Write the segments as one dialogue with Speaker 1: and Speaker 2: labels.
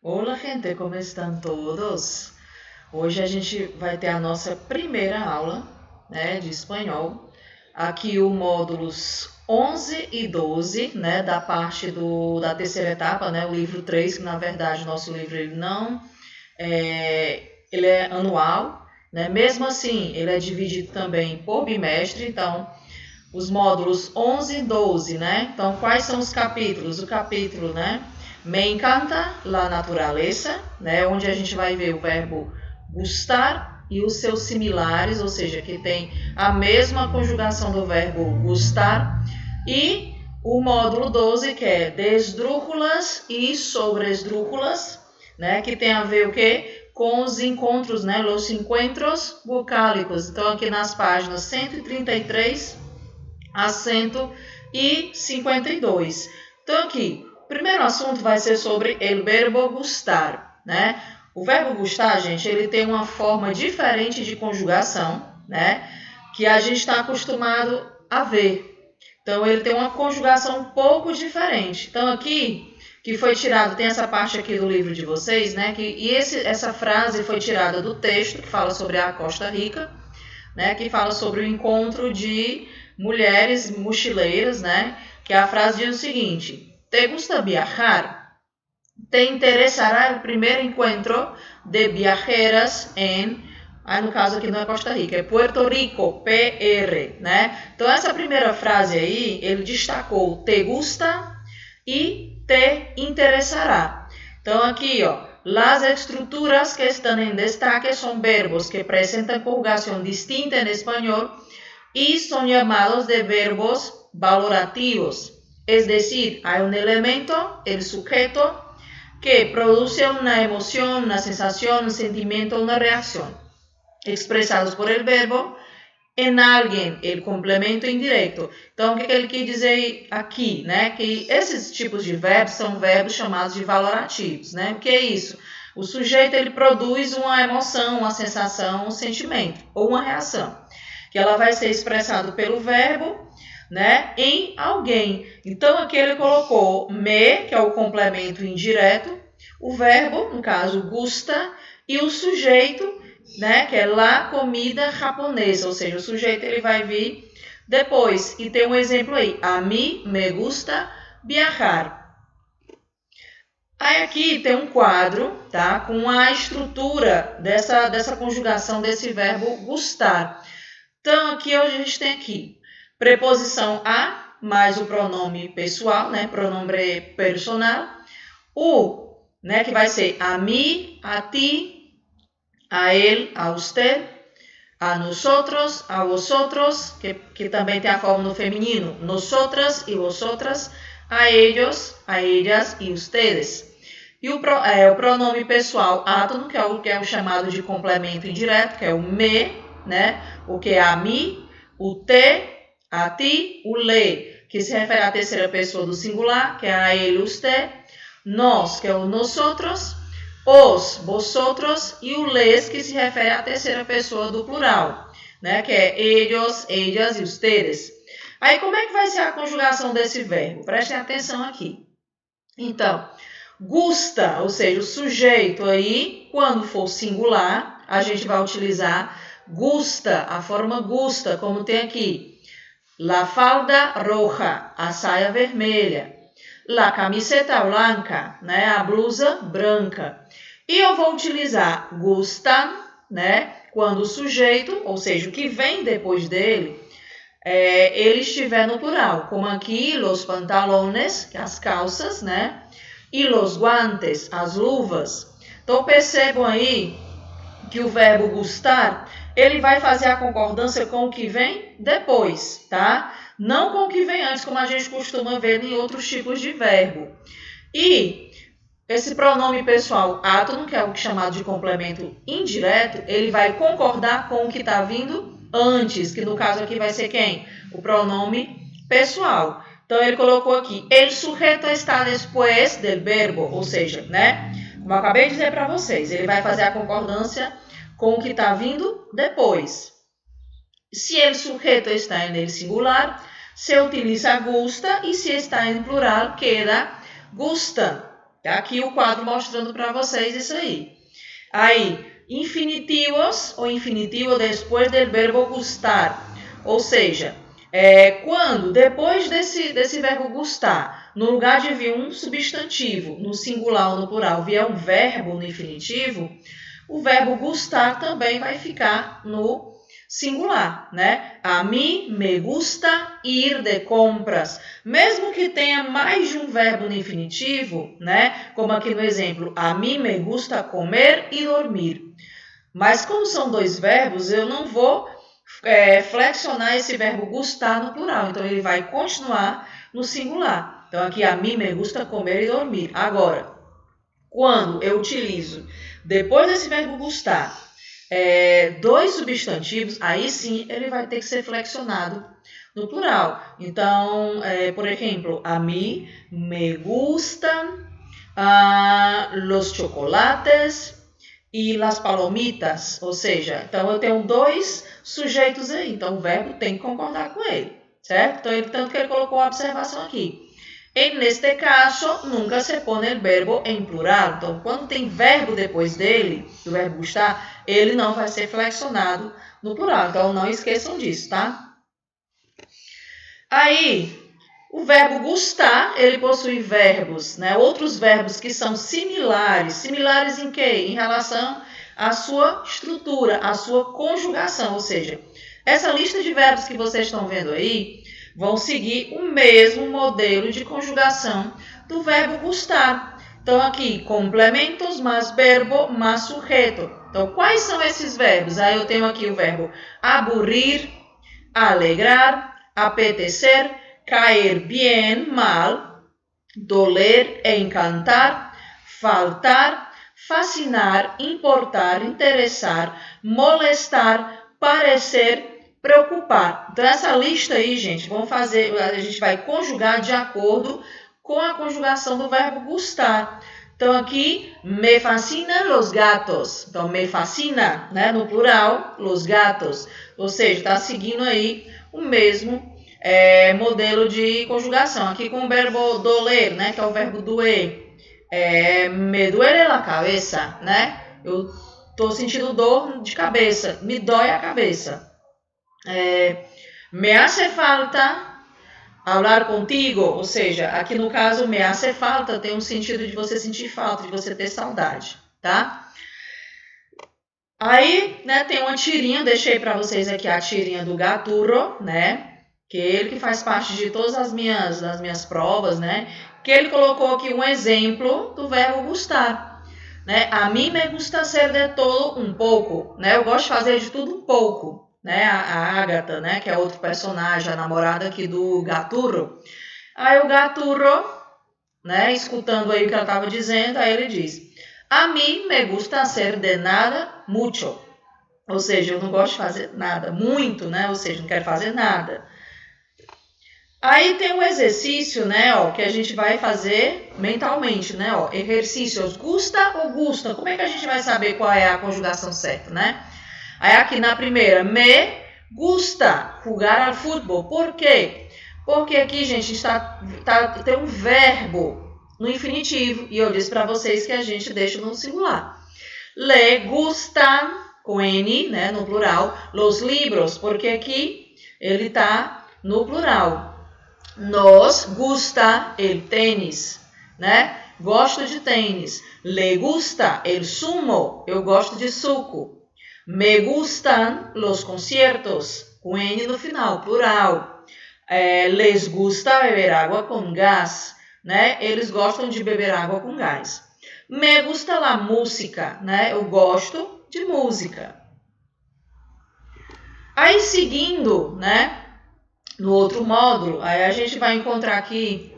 Speaker 1: Olá, gente, como estão todos? Hoje a gente vai ter a nossa primeira aula, né, de espanhol. Aqui o módulos 11 e 12, né, da parte da terceira etapa, né, o livro 3, que na verdade o nosso livro ele é anual, né? Mesmo assim, ele é dividido também por bimestre, então os módulos 11 e 12, né? Então, quais são os capítulos? O capítulo, né? Me encanta la naturaleza, né? Onde a gente vai ver o verbo gustar e os seus similares, ou seja, que tem a mesma conjugação do verbo gustar. E o módulo 12, que é desdrúculas e sobresdrúculas, né? Que tem a ver o quê? Com os encontros, né? Los encuentros vocálicos. Então, aqui nas páginas 133 a 152. Então, aqui, o primeiro assunto vai ser sobre el verbo gustar, né? O verbo gustar, gente, ele tem uma forma diferente de conjugação, né? Que a gente está acostumado a ver. Então, ele tem uma conjugação um pouco diferente. Então, aqui, que foi tirado, tem essa parte aqui do livro de vocês, né? Essa frase foi tirada do texto que fala sobre a Costa Rica, né? Que fala sobre o encontro de mulheres mochileiras, né? Que a frase diz o seguinte: ¿Te gusta viajar? ¿Te interesará el primer encuentro de viajeras en... no caso aqui não é Costa Rica, é Puerto Rico, PR, né? Então essa primeira frase aí, ele destacou te gusta e te interesará. Então aqui, ó, las estructuras que están en destaque son verbos que presentan conjugación distinta en español y son llamados de verbos valorativos. Es decir, hay un elemento, el sujeto, que produce una emoción, una sensación, un sentimiento, una reacción, expresados por el verbo em alguém, el complemento indireto. Então, o que ele quer dizer aqui, né? Que esses tipos de verbos são verbos chamados de valorativos, né? O que é isso? O sujeito, ele produz uma emoção, uma sensação, um sentimento ou uma reação, que ela vai ser expressada pelo verbo, né, em alguém. Então, aqui ele colocou me, que é o complemento indireto, o verbo, no caso, gusta, e o sujeito, né, que é la comida japonesa, ou seja, o sujeito ele vai vir depois. E tem um exemplo aí, a mí me gusta viajar. Aí aqui tem um quadro, tá, com a estrutura dessa conjugação desse verbo gustar. Então, aqui hoje a gente tem aqui preposição a, mais o pronome pessoal, né, pronome personal, o, né, que vai ser a mí, a ti, a él, a usted, a nosotros, a vosotros, que também tem a forma no feminino, nosotras e vosotras, a ellos, a ellas e ustedes. E o pronome pessoal átono, que é o chamado de complemento indireto, que é o me, né? O que é a mim, o te, a ti, o le, que se refere à terceira pessoa do singular, que é a ele, usted, nós, que é o nosotros, os, vosotros, e o les, que se refere à terceira pessoa do plural, né? Que é ellos, ellas e ustedes. Aí, como é que vai ser a conjugação desse verbo? Prestem atenção aqui. Então, gusta, ou seja, o sujeito aí, quando for singular, a gente vai utilizar gusta, a forma gusta, como tem aqui. La falda roja, a saia vermelha. La camiseta blanca, né, a blusa branca. E eu vou utilizar gustan, né, quando o sujeito, ou seja, o que vem depois dele, ele estiver no plural, como aqui, los pantalones, as calças, né, e los guantes, as luvas. Então, percebam aí que o verbo gustar, ele vai fazer a concordância com o que vem depois, tá? Não com o que vem antes, como a gente costuma ver em outros tipos de verbo. E esse pronome pessoal átono, que é o chamado de complemento indireto, ele vai concordar com o que está vindo antes, que no caso aqui vai ser quem? O pronome pessoal. Então, ele colocou aqui, el sujeto está después del verbo, ou seja, né? Como eu acabei de dizer para vocês, ele vai fazer a concordância com o que está vindo depois. Se el sujeto está em el singular, se utiliza gusta, e se está em plural, queda gustan. Aqui o quadro mostrando para vocês isso aí. Aí, infinitivos ou infinitivo depois do verbo gustar. Ou seja, quando depois desse verbo gustar, no lugar de vir um substantivo no singular ou no plural, vier um verbo no infinitivo, o verbo gustar também vai ficar no singular, né? A mim me gusta ir de compras. Mesmo que tenha mais de um verbo no infinitivo, né? Como aqui no exemplo, a mim me gusta comer e dormir. Mas como são dois verbos, eu não vou flexionar esse verbo gustar no plural. Então, ele vai continuar no singular. Então, aqui, a mim me gusta comer e dormir. Agora, quando eu utilizo, depois desse verbo gustar, dois substantivos, aí sim ele vai ter que ser flexionado no plural. Então, por exemplo, a mim me gustan los chocolates e las palomitas. Ou seja, então eu tenho dois sujeitos aí. Então, o verbo tem que concordar com ele, certo? Então, tanto que ele colocou a observação aqui. En este caso, nunca se pone el verbo em plural. Então, quando tem verbo depois dele, do verbo gustar, ele não vai ser flexionado no plural. Então, não esqueçam disso, tá? Aí, o verbo gustar, ele possui verbos, né? Outros verbos que são similares. Similares em quê? Em relação à sua estrutura, à sua conjugação. Ou seja, essa lista de verbos que vocês estão vendo aí vão seguir o mesmo modelo de conjugação do verbo gustar. Então, aqui, complementos mais verbo mais sujeito. Então, quais são esses verbos? Aí eu tenho aqui o verbo aburrir, alegrar, apetecer, caer bien, mal, doler, encantar, faltar, fascinar, importar, interessar, molestar, parecer, preocupar. Então, essa lista aí, gente, a gente vai conjugar de acordo com a conjugação do verbo gustar. Então, aqui, me fascinan los gatos. Então, me fascina, né, no plural, los gatos. Ou seja, está seguindo aí o mesmo modelo de conjugação. Aqui com o verbo doler, né, que é o verbo doer. Me duele la cabeza, né? Eu estou sentindo dor de cabeça, me dói a cabeça. Me hace falta hablar contigo, ou seja, aqui no caso, me hace falta tem um sentido de você sentir falta, de você ter saudade, tá? Aí, né, tem uma tirinha, deixei para vocês aqui a tirinha do Gaturro, né? Que é ele que faz parte de todas das minhas provas, né? Que ele colocou aqui um exemplo do verbo gustar, né? A mim me gusta ser de todo um pouco, né? Eu gosto de fazer de tudo um pouco. Né, a Ágata, né, que é outro personagem, a namorada aqui do Gaturro. Aí o Gaturro, né, escutando aí o que ela estava dizendo, aí ele diz: a mim me gusta hacer de nada mucho. Ou seja, eu não gosto de fazer nada muito, né? Ou seja, não quero fazer nada. Aí tem um exercício, né, ó, que a gente vai fazer mentalmente, né, ó, exercícios gusta ou gusta. Como é que a gente vai saber qual é a conjugação certa, né? Aí aqui na primeira, me gusta jogar ao futebol. Por quê? Porque aqui, gente, tem um verbo no infinitivo. E eu disse para vocês que a gente deixa no singular. Le gustan, com N, né, no plural, los libros. Porque aqui ele está no plural. Nos gusta el tênis, né? Gosto de tênis. Le gusta el zumo. Eu gosto de suco. Me gustan los conciertos, com N no final, plural. Les gusta beber água com gás, né? Eles gostam de beber água com gás. Me gusta la música, né? Eu gosto de música. Aí, seguindo, né? No outro módulo, aí a gente vai encontrar aqui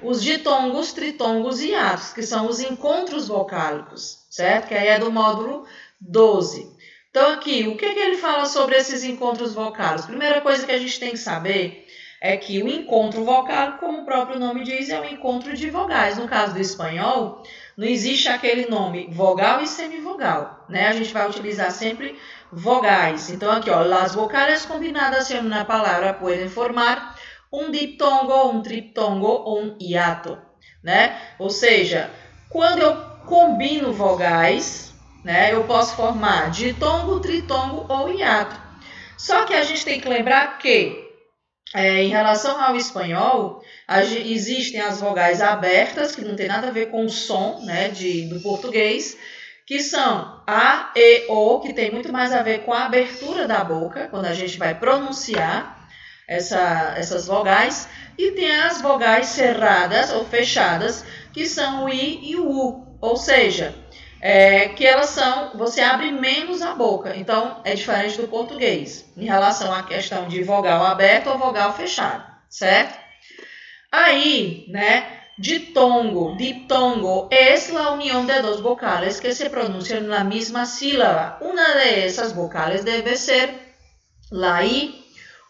Speaker 1: os ditongos, tritongos e hiatos, que são os encontros vocálicos, certo? Que aí é do módulo 12. Então, aqui, o que ele fala sobre esses encontros vocálicos? Primeira coisa que a gente tem que saber é que o encontro vocálico, como o próprio nome diz, é um encontro de vogais. No caso do espanhol, não existe aquele nome vogal e semivogal, né? A gente vai utilizar sempre vogais. Então, aqui, ó, las vocales combinadas en una palabra pueden formar um diptongo, um triptongo ou um hiato, né? Ou seja, Quando eu combino vogais, né, eu posso formar ditongo, tritongo ou hiato. Só que a gente tem que lembrar que, em relação ao espanhol, existem as vogais abertas, que não tem nada a ver com o som, né, do português, que são A, E, O, que tem muito mais a ver com a abertura da boca, quando a gente vai pronunciar essas vogais. E tem as vogais cerradas ou fechadas, que são o I e o U, ou seja, que elas são, você abre menos a boca, então é diferente do português, em relação à questão de vogal aberto ou vogal fechado, certo? Aí, né, diptongo es la unión de dos vocales que se pronuncian en la misma sílaba. Una de esas vocales debe ser la I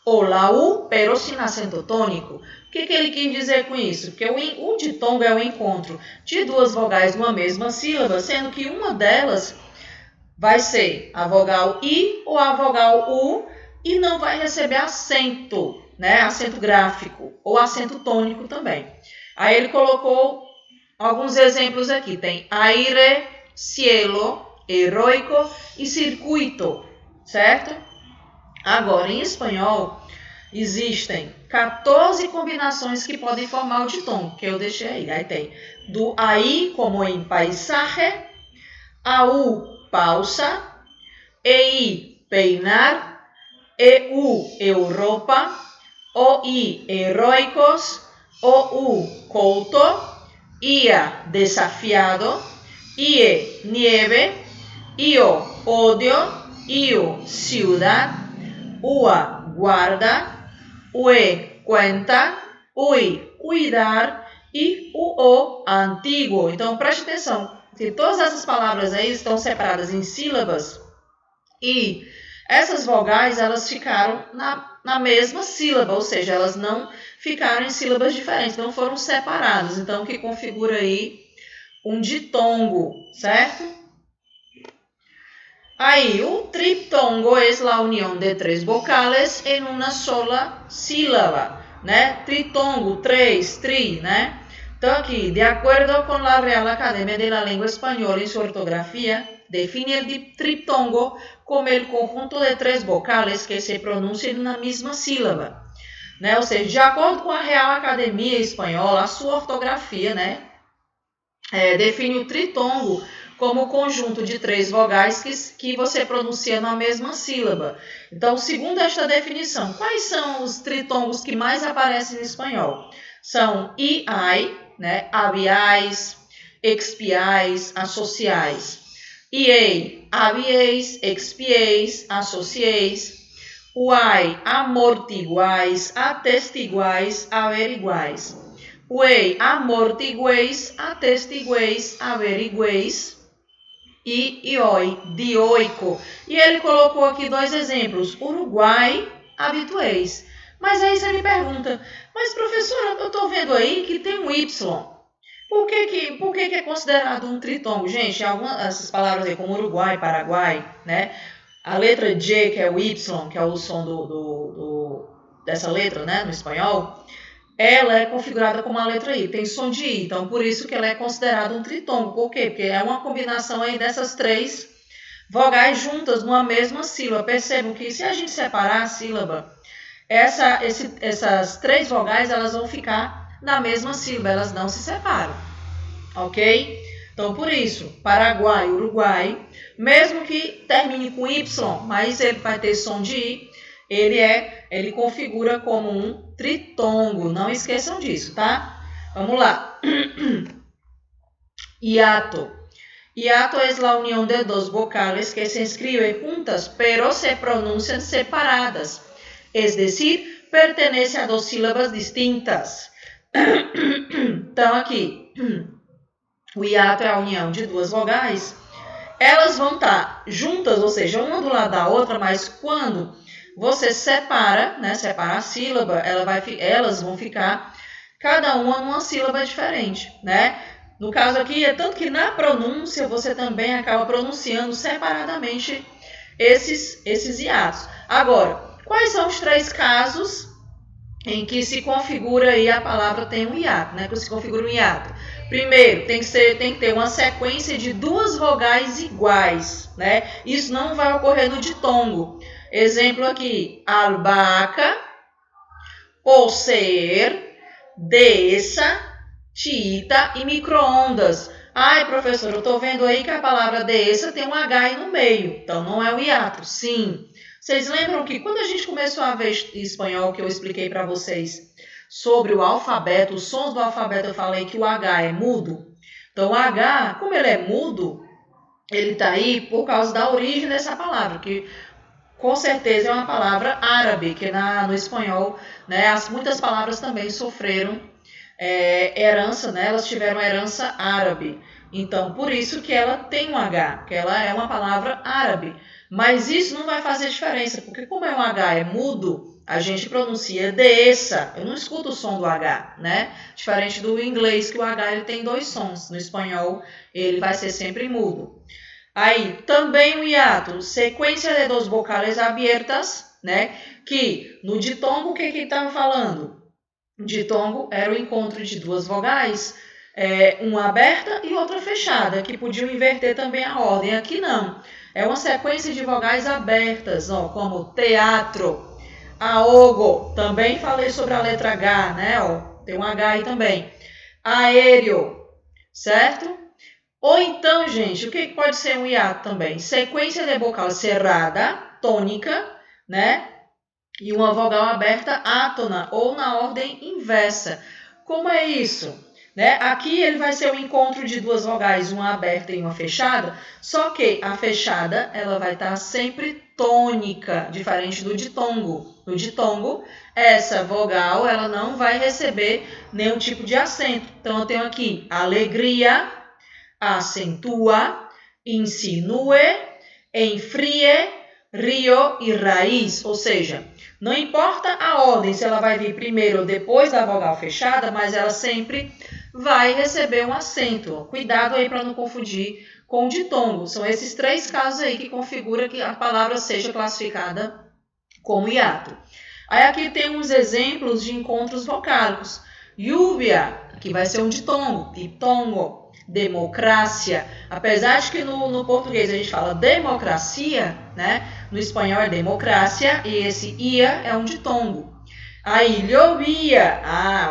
Speaker 1: ou la U, pero sin acento tônico. O que ele quis dizer com isso? Que o ditongo é o encontro de duas vogais numa mesma sílaba, sendo que uma delas vai ser a vogal I ou a vogal U e não vai receber acento, né? Acento gráfico ou acento tônico também. Aí ele colocou alguns exemplos aqui. Tem aire, cielo, heroico e circuito, certo? Agora, em espanhol, existem 14 combinações que podem formar o ditongo, que eu deixei aí. Aí tem do aí, como em paisaje, a U, pausa, EI, peinar, EU, Europa, OI, heroicos, OU, couto, IA, desafiado, IE, nieve, IO, odio, IU, ciudad, UA, guarda, UE, cuenta, UI, cuidar e o antiguo. Então, preste atenção, que todas essas palavras aí estão separadas em sílabas e essas vogais, elas ficaram na mesma sílaba, ou seja, elas não ficaram em sílabas diferentes, não foram separadas. Então, o que configura aí um ditongo, certo? Aí, o triptongo é a união de três vocales em uma sola sílaba, né? Tritongo, três, tri, né? Então, aqui, de acordo com a Real Academia de la Lengua Española em sua ortografia, define el triptongo como el conjunto de três vocales que se pronunciam na mesma sílaba, né? Ou seja, de acordo com a Real Academia Espanhola, a sua ortografia, né, define o tritongo como o conjunto de três vogais que você pronuncia na mesma sílaba. Então, segundo esta definição, quais são os tritongos que mais aparecem no espanhol? São I, ai, né, aviais, expiais, associais. IEI, avieis, expieis, associeis. UAI, amortiguais, atestiguais, averiguais. UEI, amortigueis, atestigueis, averigueis. E IOI, dioico. E ele colocou aqui dois exemplos, Uruguai, habitueis. Mas aí você me pergunta, mas professora, eu estou vendo aí que tem um Y. Por que é considerado um tritongo? Gente, essas palavras aí como Uruguai, Paraguai, né? A letra J, que é o Y, que é o som dessa letra, né, no espanhol, ela é configurada como a letra I, tem som de I, então por isso que ela é considerada um tritongo. Por quê? Porque é uma combinação aí dessas três vogais juntas numa mesma sílaba. Percebam que se a gente separar a sílaba, essas três vogais elas vão ficar na mesma sílaba, elas não se separam, ok? Então, por isso, Paraguai, Uruguai, mesmo que termine com Y, mas ele vai ter som de I, ele configura como um tritongo. Não esqueçam disso, tá? Vamos lá. Hiato. Hiato é a união de duas vocales que se escrevem juntas, pero se pronunciam separadas. Es decir, pertenece a duas sílabas distintas. Então, aqui, o hiato é a união de duas vogais. Elas vão estar juntas, ou seja, uma do lado da outra, mas quando você separa, né, separa a sílaba, elas vão ficar cada uma numa sílaba diferente, né? No caso aqui, é tanto que na pronúncia você também acaba pronunciando separadamente esses hiatos. Agora, quais são os três casos em que se configura aí a palavra tem um hiato, né? Que se configura um hiato. Primeiro, tem que ter uma sequência de duas vogais iguais, né? Isso não vai ocorrer no ditongo. Exemplo aqui, albahaca, poseer, dessa, tita e micro-ondas. Ai, professor, eu estou vendo aí que a palavra dessa tem um H aí no meio, então não é o hiato. Sim. Vocês lembram que quando a gente começou a ver espanhol, que eu expliquei para vocês sobre o alfabeto, os sons do alfabeto, eu falei que o H é mudo? Então, o H, como ele é mudo, ele está aí por causa da origem dessa palavra, que com certeza é uma palavra árabe, que no espanhol, né, muitas palavras também sofreram herança, né, elas tiveram herança árabe. Então, por isso que ela tem um H, que ela é uma palavra árabe. Mas isso não vai fazer diferença, porque como é um H é mudo, a gente pronuncia dessa. Eu não escuto o som do H, né? Diferente do inglês, que o H ele tem dois sons. No espanhol, ele vai ser sempre mudo. Aí, também o hiato, sequência de dos vocales abiertas, né? Que no ditongo, o que estava falando? O ditongo era o encontro de duas vogais, uma aberta e outra fechada, que podiam inverter também a ordem. Aqui não. É uma sequência de vogais abertas, ó, como teatro, ahogo. Também falei sobre a letra H, né? Ó, tem um H aí também. Aéreo, certo? Ou então, gente, o que pode ser um hiato também? Sequência de vogal cerrada, tônica, né? E uma vogal aberta átona, ou na ordem inversa. Como é isso? Né? Aqui ele vai ser o encontro de duas vogais, uma aberta e uma fechada, só que a fechada ela vai estar sempre tônica, diferente do ditongo. No ditongo, essa vogal ela não vai receber nenhum tipo de acento. Então, eu tenho aqui alegria, acentua, insinue, enfrie, rio e raiz, ou seja, não importa a ordem, se ela vai vir primeiro ou depois da vogal fechada, mas ela sempre vai receber um acento. Cuidado aí para não confundir com o ditongo. São esses três casos aí que configuram que a palavra seja classificada como hiato. Aí aqui tem uns exemplos de encontros vocálicos. Lluvia, que vai ser um ditongo, ditongo. Democracia, apesar de que no português a gente fala democracia, né? No espanhol é democracia e esse ia é um ditongo. Aí, llovia,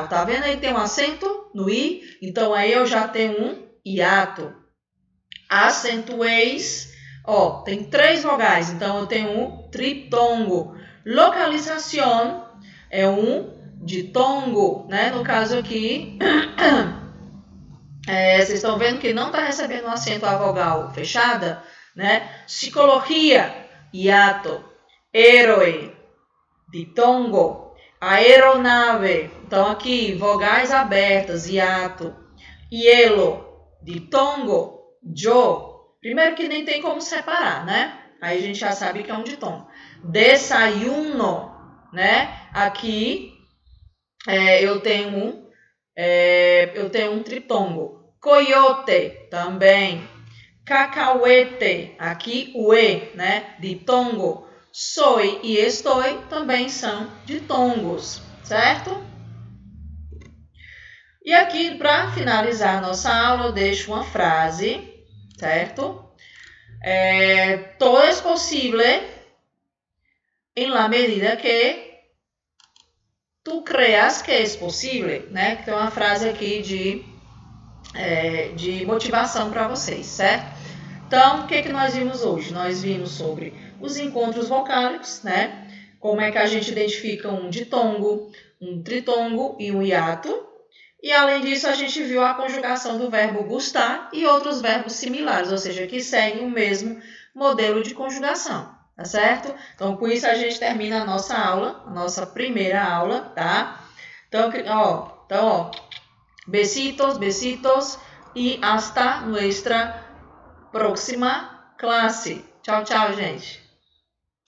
Speaker 1: tá vendo aí que tem um acento no i? Então aí eu já tenho um hiato. Acentueis, ó, tem três vogais, então eu tenho um tritongo. Localização é um ditongo, né? No caso aqui, vocês estão vendo que não está recebendo um acento a vogal fechada, né? Psicologia, hiato. Herói, ditongo. Aeronave, então aqui, vogais abertas, hiato. Hielo, ditongo. Jo, primeiro que nem tem como separar, né? Aí a gente já sabe que é um ditongo. Desayuno, né? Aqui eu tenho um tritongo. Coyote, também. Cacahuete, aqui o E, né? Ditongo. Soy e estou também são ditongos, certo? E aqui, para finalizar a nossa aula, eu deixo uma frase, certo? Todo es posible en la medida que tu creas que es posible, né? Que tem uma frase aqui de motivação para vocês, certo? Então, o que nós vimos hoje? Nós vimos sobre os encontros vocálicos, né? Como é que a gente identifica um ditongo, um tritongo e um hiato. E, além disso, a gente viu a conjugação do verbo gustar e outros verbos similares, ou seja, que seguem o mesmo modelo de conjugação, tá certo? Então, com isso, a gente termina a nossa aula, a nossa primeira aula, tá? Então, besitos, besitos e hasta nuestra próxima classe. Tchau, tchau, gente.